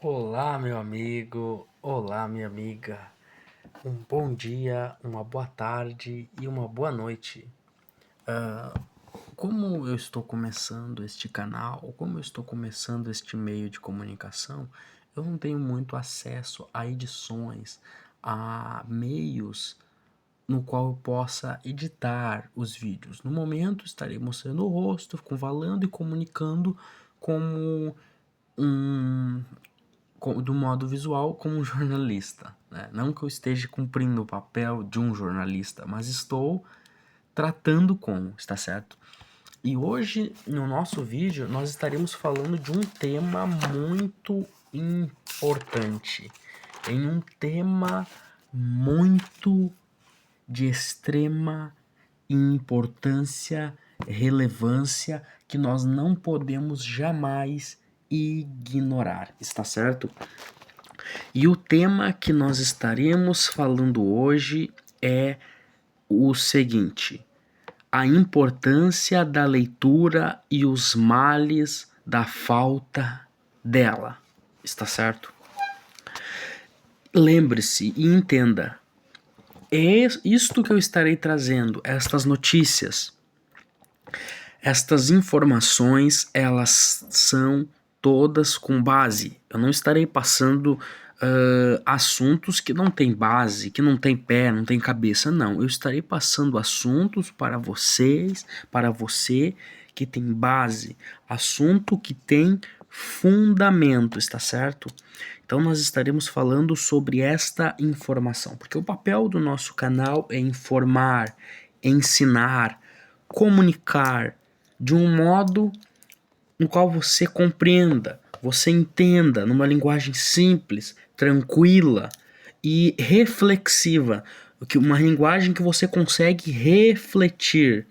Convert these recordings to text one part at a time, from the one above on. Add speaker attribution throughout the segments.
Speaker 1: Olá, meu amigo, olá, minha amiga. Um bom dia, uma boa tarde e uma boa noite. Como eu estou começando este canal, ou como eu estou começando este meio de comunicação, eu não tenho muito acesso a edições, a meios no qual eu possa editar os vídeos. No momento, estarei mostrando o rosto, falando e comunicando como um do modo visual como um jornalista, né? Não que eu esteja cumprindo o papel de um jornalista, mas estou tratando com, está certo? E hoje, no nosso vídeo, nós estaremos falando de um tema muito importante, em um tema muito de extrema importância, relevância, que nós não podemos jamais ignorar, está certo? E o tema que nós estaremos falando hoje é o seguinte: a importância da leitura e os males da falta dela. Está certo? Lembre-se e entenda, é isto que eu estarei trazendo, estas notícias, estas informações, elas são todas com base. Eu não estarei passando assuntos que não tem base, que não tem pé, não tem cabeça, não. Eu estarei passando assuntos para vocês, para você que tem base, assunto que tem fundamento, está certo? Então nós estaremos falando sobre esta informação, porque o papel do nosso canal é informar, ensinar, comunicar de um modo no qual você compreenda, você entenda, numa linguagem simples, tranquila e reflexiva, uma linguagem que você consegue refletir,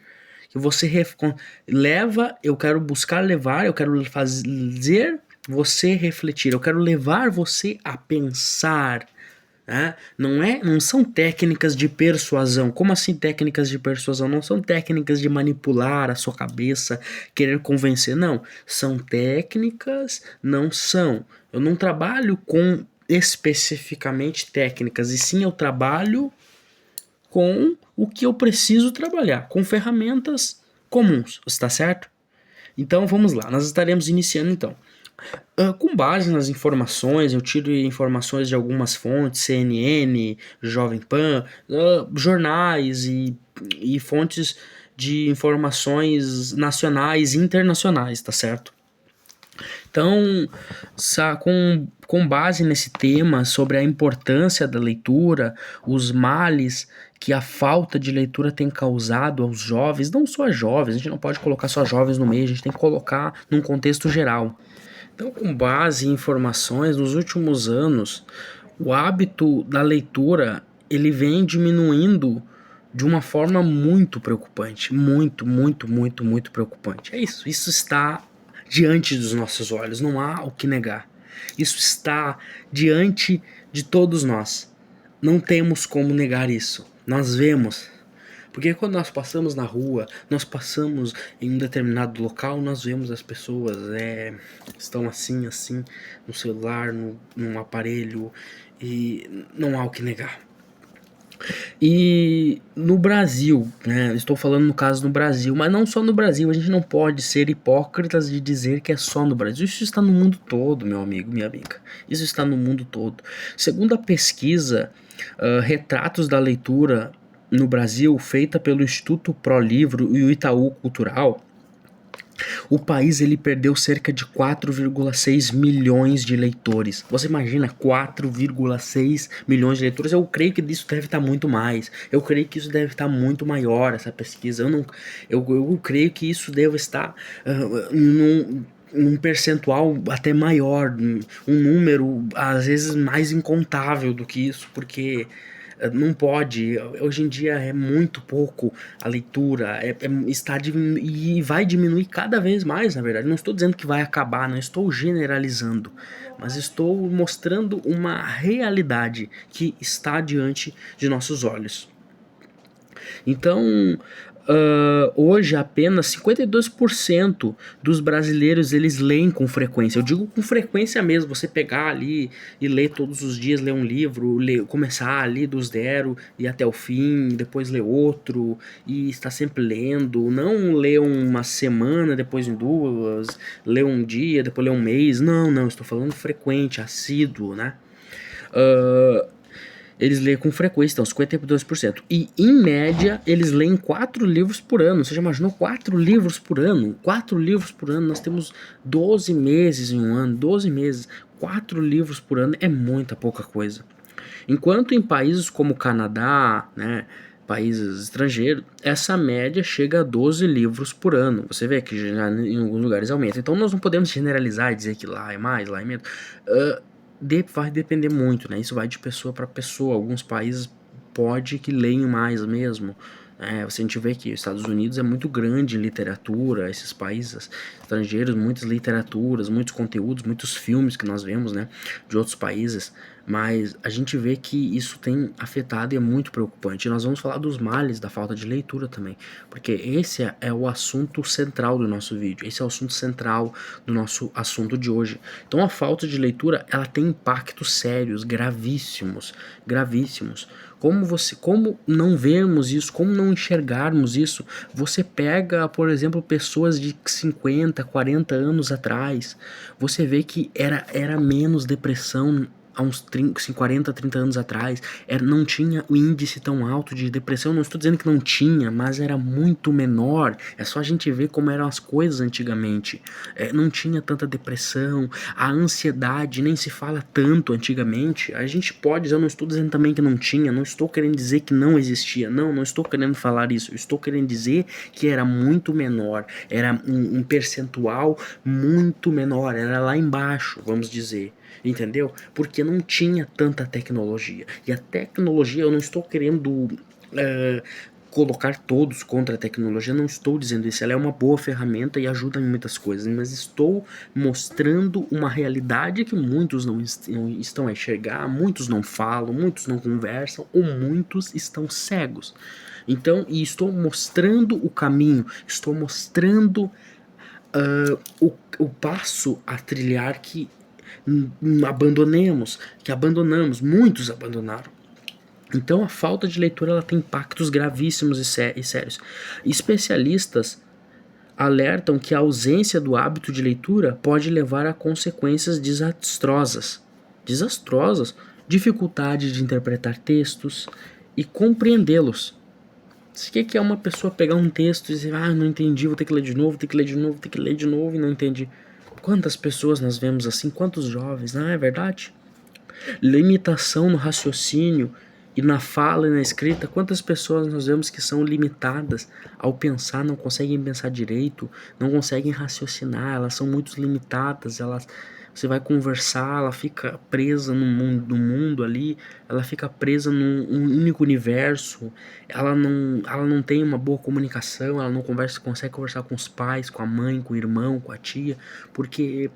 Speaker 1: que você leva, eu quero buscar levar, eu quero fazer você refletir, eu quero levar você a pensar, né? Não são técnicas de persuasão. Como assim técnicas de persuasão? Não são técnicas de manipular a sua cabeça, querer convencer, não. São técnicas, não são. Eu não trabalho com especificamente técnicas, e sim eu trabalho com o que eu preciso trabalhar, com ferramentas comuns, está certo? Então vamos lá, nós estaremos iniciando então. Com base nas informações, eu tiro informações de algumas fontes, CNN, Jovem Pan, jornais e fontes de informações nacionais e internacionais, tá certo? Então, com base nesse tema sobre a importância da leitura, os males que a falta de leitura tem causado aos jovens, não só a jovens, a gente não pode colocar só jovens no meio, a gente tem que colocar num contexto geral. Então, com base em informações, nos últimos anos, o hábito da leitura ele vem diminuindo de uma forma muito preocupante, muito preocupante. É isso, isso está diante dos nossos olhos, não há o que negar. Isso está diante de todos nós. Não temos como negar isso. Nós vemos. Porque quando nós passamos na rua, nós passamos em um determinado local, nós vemos as pessoas estão assim, no celular, num aparelho, e não há o que negar. E no Brasil, né, estou falando no caso no Brasil, mas não só no Brasil, a gente não pode ser hipócritas de dizer que é só no Brasil. Isso está no mundo todo, meu amigo, minha amiga. Isso está no mundo todo. Segundo a pesquisa Retratos da Leitura no Brasil, feita pelo Instituto Pro Livro e o Itaú Cultural, o país ele perdeu cerca de 4,6 milhões de leitores. Você imagina 4,6 milhões de leitores? Eu creio que isso deve estar muito mais. Eu creio que isso deve estar muito maior, essa pesquisa. Eu creio que isso deve estar num percentual até maior, um número às vezes mais incontável do que isso, porque não pode, hoje em dia é muito pouco a leitura, está e vai diminuir cada vez mais, na verdade. Não estou dizendo que vai acabar, não estou generalizando, mas estou mostrando uma realidade que está diante de nossos olhos. Então, Hoje apenas 52% dos brasileiros eles leem com frequência. Eu digo com frequência mesmo, você pegar ali e ler todos os dias, ler um livro, começar ali do zero e até o fim, depois ler outro e estar sempre lendo, não ler uma semana, depois em duas, ler um dia, depois ler um mês. Não, estou falando frequente, assíduo, né? Eles leem com frequência, então 52%. E, em média, eles leem 4 livros por ano. Você já imaginou 4 livros por ano? 4 livros por ano, nós temos 12 meses em um ano, 12 meses. 4 livros por ano é muita pouca coisa. Enquanto em países como o Canadá, né, países estrangeiros, essa média chega a 12 livros por ano. Você vê que já em alguns lugares aumenta. Então nós não podemos generalizar e dizer que lá é mais, lá é menos. Vai depender muito, né? Isso vai de pessoa para pessoa. Alguns países pode que leem mais mesmo. A gente vê que os Estados Unidos é muito grande em literatura, esses países estrangeiros, muitas literaturas, muitos conteúdos, muitos filmes que nós vemos, né, de outros países, mas a gente vê que isso tem afetado e é muito preocupante. E nós vamos falar dos males da falta de leitura também, porque esse é o assunto central do nosso vídeo, esse é o assunto central do nosso assunto de hoje. Então a falta de leitura, ela tem impactos sérios, gravíssimos, gravíssimos. Como não vermos isso, como não enxergarmos isso? Você pega, por exemplo, pessoas de 50, 40 anos atrás, você vê que era menos depressão há uns 30, 40, 30 anos atrás, não tinha o índice tão alto de depressão. Não estou dizendo que não tinha, mas era muito menor. É só a gente ver como eram as coisas antigamente. Não tinha tanta depressão, a ansiedade nem se fala tanto antigamente. A gente pode, eu não estou dizendo também que não tinha, não estou querendo dizer que não existia, não estou querendo falar isso, eu estou querendo dizer que era muito menor, era um percentual muito menor, era lá embaixo, vamos dizer. Entendeu? Porque não tinha tanta tecnologia. E a tecnologia, eu não estou querendo colocar todos contra a tecnologia, não estou dizendo isso. Ela é uma boa ferramenta e ajuda em muitas coisas, mas estou mostrando uma realidade que muitos não estão a enxergar, muitos não falam, muitos não conversam, ou muitos estão cegos. Então, e estou mostrando o caminho, estou mostrando o passo a trilhar que abandonamos, muitos abandonaram. Então a falta de leitura ela tem impactos gravíssimos e sérios. Especialistas alertam que a ausência do hábito de leitura pode levar a consequências desastrosas, dificuldade de interpretar textos e compreendê-los. O que é uma pessoa pegar um texto e dizer, não entendi, vou ter que ler de novo, e não entendi. Quantas pessoas nós vemos assim, quantos jovens, não é verdade? Limitação no raciocínio e na fala e na escrita, quantas pessoas nós vemos que são limitadas ao pensar, não conseguem pensar direito, não conseguem raciocinar, elas são muito limitadas, você vai conversar, ela fica presa no mundo ali, ela fica presa num único universo, ela não tem uma boa comunicação, ela não consegue conversar com os pais, com a mãe, com o irmão, com a tia, porque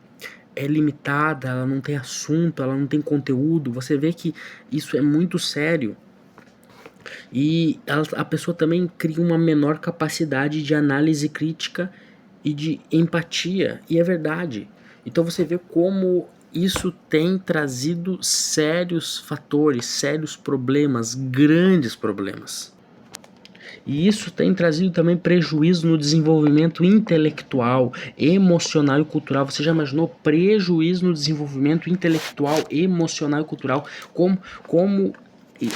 Speaker 1: é limitada, ela não tem assunto, ela não tem conteúdo. Você vê que isso é muito sério. E a pessoa também cria uma menor capacidade de análise crítica e de empatia. E é verdade. Então você vê como isso tem trazido sérios fatores, sérios problemas, grandes problemas. E isso tem trazido também prejuízo no desenvolvimento intelectual, emocional e cultural. Você já imaginou prejuízo no desenvolvimento intelectual, emocional e cultural? Como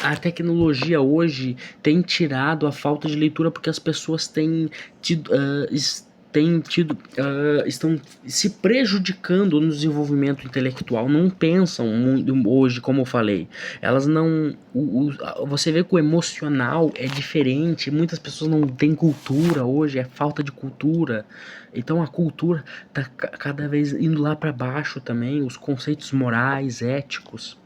Speaker 1: a tecnologia hoje tem tirado a falta de leitura porque as pessoas têm tido, estão se prejudicando no desenvolvimento intelectual, não pensam muito hoje, como eu falei. Elas não. Você vê que o emocional é diferente, muitas pessoas não têm cultura hoje, é falta de cultura. Então a cultura está cada vez indo lá para baixo também, os conceitos morais, éticos.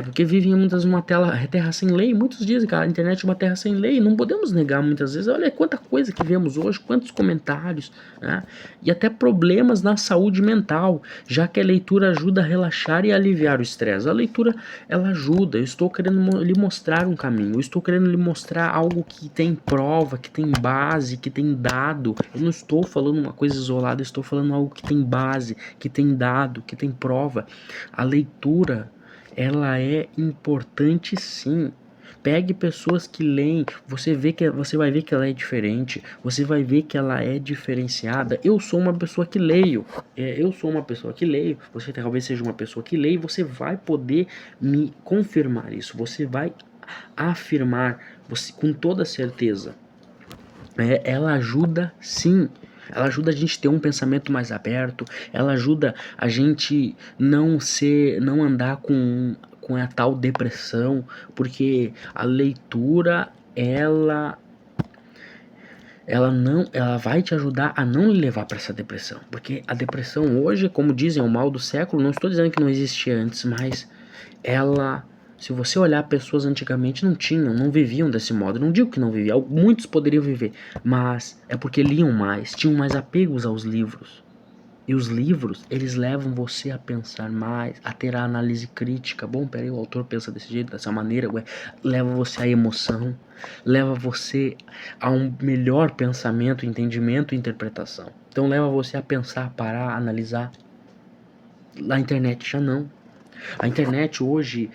Speaker 1: Porque vivem muitas numa terra sem lei. Muitos dizem que a internet é uma terra sem lei. Não podemos negar muitas vezes. Olha quanta coisa que vemos hoje, quantos comentários, né? E até problemas na saúde mental, já que a leitura ajuda a relaxar e aliviar o estresse. A leitura, ela ajuda. Eu estou querendo lhe mostrar um caminho. Eu estou querendo lhe mostrar algo que tem prova, que tem base, que tem dado. Eu não estou falando uma coisa isolada. Eu estou falando algo que tem base, que tem dado, que tem prova. A leitura, ela é importante, sim. Pegue pessoas que leem, você vai ver que ela é diferente, você vai ver que ela é diferenciada. Eu sou uma pessoa que leio, você talvez seja uma pessoa que leia, você vai poder me confirmar isso, você vai afirmar com toda certeza. Ela ajuda, sim. Ela ajuda a gente ter um pensamento mais aberto. Ela ajuda a gente não andar com a tal depressão, porque a leitura, ela vai te ajudar a não levar para essa depressão, porque a depressão hoje, como dizem, é o mal do século. Não estou dizendo que não existia antes, mas ela, se você olhar, pessoas antigamente não viviam desse modo. Não digo que não viviam, muitos poderiam viver, mas é porque liam mais, tinham mais apegos aos livros. E os livros, eles levam você a pensar mais, a ter a análise crítica. Bom, peraí, o autor pensa desse jeito, dessa maneira, leva você à emoção, leva você a um melhor pensamento, entendimento e interpretação. Então leva você a pensar, parar, analisar. Na internet já não. A internet hoje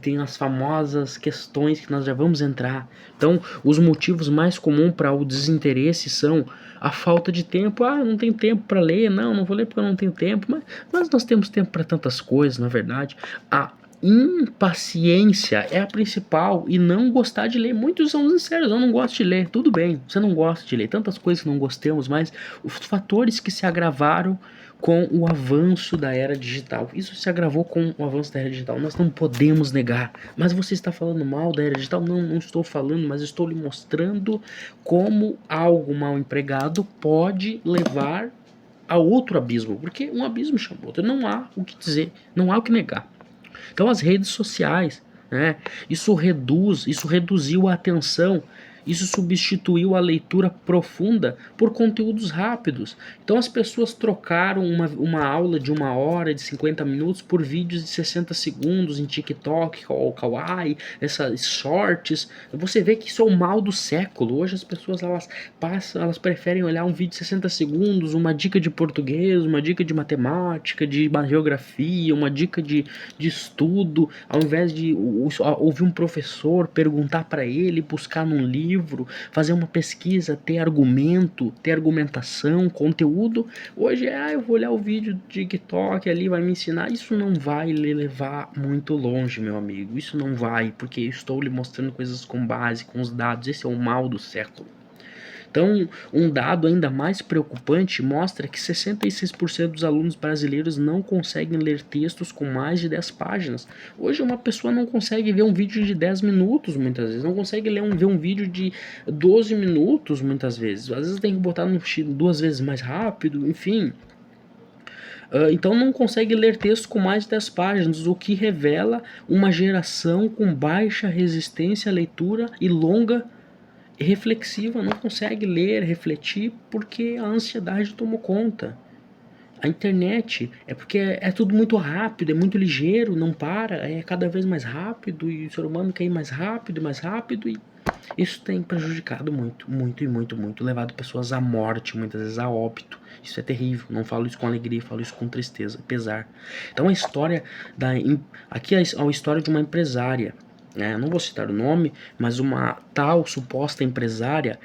Speaker 1: tem as famosas questões que nós já vamos entrar. Então, os motivos mais comuns para o desinteresse são a falta de tempo. Não tenho tempo para ler. Não vou ler porque eu não tenho tempo. Mas nós temos tempo para tantas coisas, na verdade. A impaciência é a principal, e não gostar de ler. Muitos são sinceros, eu não gosto de ler. Tudo bem, você não gosta de ler. Tantas coisas que não gostamos, mas os fatores que se agravaram com o avanço da era digital. Isso se agravou com o avanço da era digital. Nós não podemos negar. Mas você está falando mal da era digital? Não estou falando, mas estou lhe mostrando como algo mal empregado pode levar a outro abismo. Porque um abismo chama outro. Não há o que dizer, não há o que negar. Então as redes sociais, isso reduziu a atenção. Isso substituiu a leitura profunda por conteúdos rápidos. Então as pessoas trocaram uma aula de 1 hora, de 50 minutos, por vídeos de 60 segundos em TikTok, ou Kawaii, essas shorts. Você vê que isso é o mal do século. Hoje as pessoas elas preferem olhar um vídeo de 60 segundos, uma dica de português, uma dica de matemática, de geografia, uma dica de estudo, ao invés de ouvir um professor, perguntar para ele, buscar num livro, fazer uma pesquisa, ter argumento, ter argumentação, conteúdo. Hoje eu vou olhar o vídeo do TikTok ali, vai me ensinar. Isso não vai lhe levar muito longe, meu amigo. Isso não vai, porque eu estou lhe mostrando coisas com base, com os dados. Esse é o mal do século. Então, um dado ainda mais preocupante mostra que 66% dos alunos brasileiros não conseguem ler textos com mais de 10 páginas. Hoje uma pessoa não consegue ver um vídeo de 10 minutos muitas vezes, não consegue ver um vídeo de 12 minutos muitas vezes. Às vezes tem que botar no 2 vezes mais rápido, enfim. Então não consegue ler texto com mais de 10 páginas, o que revela uma geração com baixa resistência à leitura e longa reflexiva, não consegue ler, refletir, porque a ansiedade tomou conta. A internet é porque é tudo muito rápido, é muito ligeiro, não para, é cada vez mais rápido, e o ser humano quer ir mais rápido, e isso tem prejudicado muito, muito e muito, muito, levado pessoas à morte, muitas vezes a óbito. Isso é terrível, não falo isso com alegria, falo isso com tristeza, pesar. Então a história aqui é a história de uma empresária, não vou citar o nome, mas uma tal suposta empresária,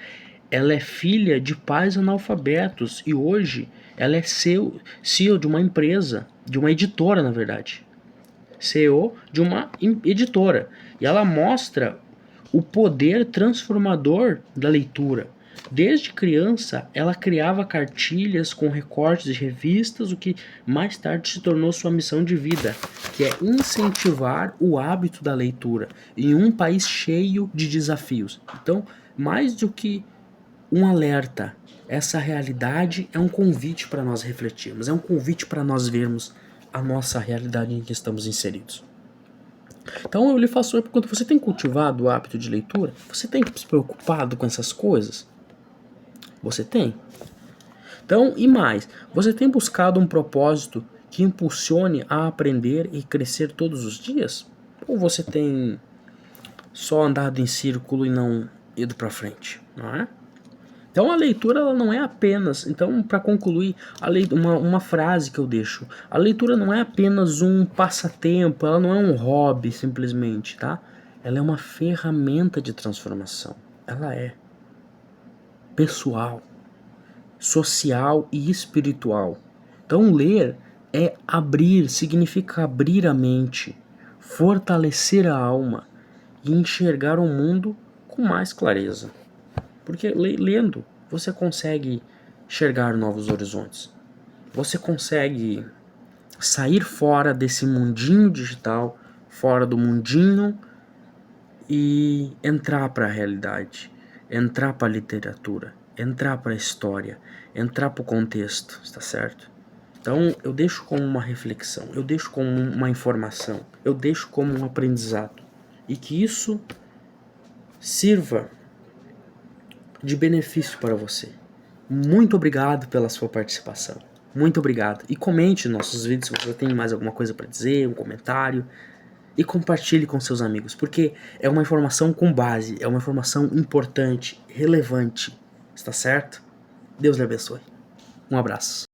Speaker 1: ela é filha de pais analfabetos, e hoje ela é CEO de uma empresa, de uma editora, na verdade. CEO de uma editora. E ela mostra o poder transformador da leitura. Desde criança, ela criava cartilhas com recortes de revistas, o que mais tarde se tornou sua missão de vida, que é incentivar o hábito da leitura em um país cheio de desafios. Então, mais do que um alerta, essa realidade é um convite para nós refletirmos, é um convite para nós vermos a nossa realidade em que estamos inseridos. Então eu lhe faço uma pergunta: você tem cultivado o hábito de leitura? Você tem se preocupado com essas coisas? Você tem? Então, e mais, você tem buscado um propósito que impulsione a aprender e crescer todos os dias? Ou você tem só andado em círculo e não ido para frente, não é? Então a leitura ela não é apenas, então para concluir, uma frase que eu deixo, a leitura não é apenas um passatempo, ela não é um hobby simplesmente, tá? Ela é uma ferramenta de transformação, ela é pessoal, social e espiritual. Então ler é abrir, significa abrir a mente, fortalecer a alma e enxergar o mundo com mais clareza. Porque lendo você consegue enxergar novos horizontes. Você consegue sair fora desse mundinho digital, fora do mundinho e entrar para a realidade, entrar para a literatura, entrar para a história, entrar para o contexto, está certo? Então eu deixo como uma reflexão, eu deixo como uma informação, eu deixo como um aprendizado e que isso sirva de benefício para você. Muito obrigado pela sua participação. Muito obrigado. E comente nos nossos vídeos se você tem mais alguma coisa para dizer, um comentário. E compartilhe com seus amigos, porque é uma informação com base, é uma informação importante, relevante. Está certo? Deus lhe abençoe. Um abraço.